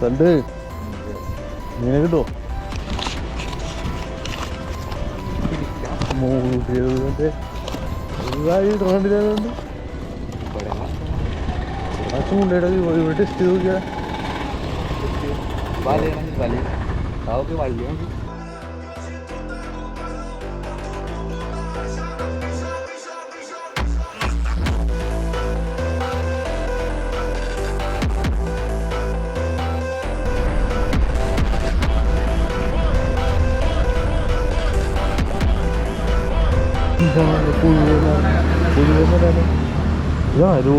തണ്ട് മീനെ കിട്ടോ? 370 ഇടണ്ടില്ലാണ്ട് ചൂണ്ടയുടെ ഇവിടെ ടെസ്റ്റ് ചെയ്ത് നോക്കിയാ ഇതാരോ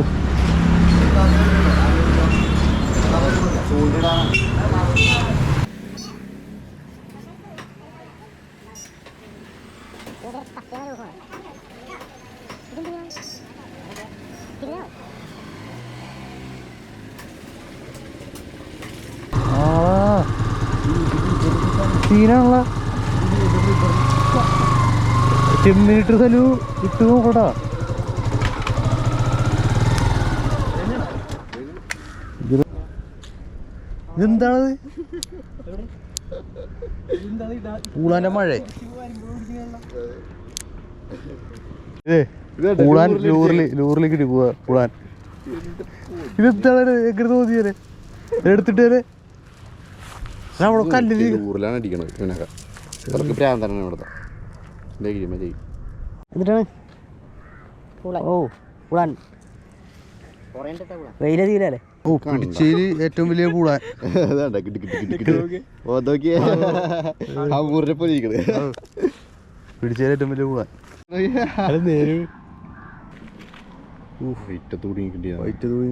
സീനാണല്ലോ. ചെമ്മീറ്റർ സ്ഥലു ഇട്ട് നോക്കട്ടാ. ഇതെന്താണത്? പൂളാന്റെ മഴ. പൂളാൻ ലോറിൽ കിട്ടി പോവാ. പൂളാൻ ഇതെന്താണ് എങ്ങനെ തോന്നിയത്? എടുത്തിട്ട് അവിടെ കല്ലില് ഊറിലാണ് അടിക്കണത്. ഇവർക്ക് പ്രാന്താണ് ഇവിടുത്തെ. എന്നിട്ടാണ് ഓ പൂളാൻ വെയിലധികല്ലേ? ഓ പിടിച്ചതില് ഏറ്റവും വലിയ പൂളാൻ. പിടിച്ചതിൽ ഏറ്റവും വലിയ പൂളാൻ. വൈറ്റ തൂടിയും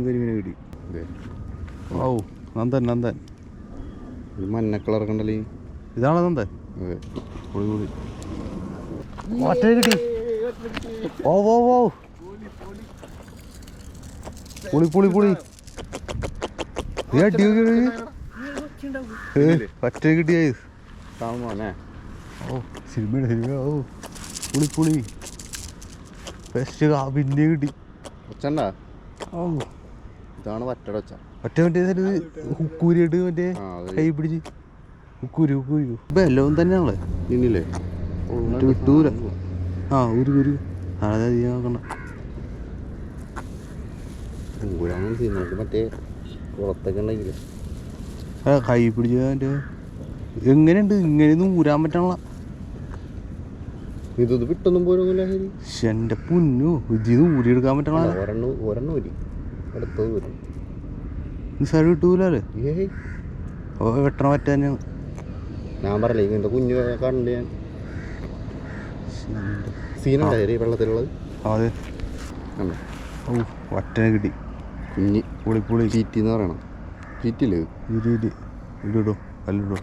കരിമീനെ കിട്ടി. ഓ നന്ദൻ നന്ദൻ. മഞ്ഞ കളർ കണ്ടല്ലേ? ഇതാണോ നന്ദൻ? മറ്റേ കിട്ടി. ഓ ഓ ഓ പുളി പുളി പുളി. അടി പറ്റ കിട്ടിയ ഓ സിനിമ സിനിമ. ഓ പുളി പുളി ബെസ്റ്റ്. പിന്നെ കിട്ടി. ഓ ഇതാണ് വറ്റട ഒച്ച. ഒറ്റ മറ്റേ ഹുക്കൂരിയിട്ട് മറ്റേ കൈ പിടിച്ച് ഹുക്കൂരി ഹുക്കൂരി എല്ലാം തന്നെയാണല്ലേ ഇന്നില്ലേ വിട്ടൂര. ആ ഒരു ഒരു അതായത് നോക്കണ്ട. മറ്റേ പുറത്തൊക്കെ ഉണ്ടെങ്കിൽ കൈ പിടിച്ച മറ്റേ എങ്ങനെയുണ്ട്? ഇങ്ങനെയൊന്നും ഊരാൻ പറ്റണല്ല. ഇതൊന്നും വിട്ടൊന്നും പോരൊന്നുമില്ല. എന്റെ പൊന്നു ഇതിന്ന് ഊരിയെടുക്കാൻ പറ്റണ. ഒരെണ്ണം ഊരി അടുത്തത് വരും. നിസ്സാരം കിട്ടൂലേ? വെട്ടണ പറ്റ തന്നെയാണ്. ഞാൻ പറയല്ലേ ഇങ്ങനത്തെ കുഞ്ഞു കണ്ട് ഞാൻ സീനുണ്ടായി വെള്ളത്തിലുള്ളത്. അതെ ഓ ഒറ്റനെ കിട്ടി. കുഞ്ഞി പുളി പുളി ചീറ്റി എന്ന് പറയണം. ചീറ്റില്ലേ? ഇടിടോ കല്ലിടോ.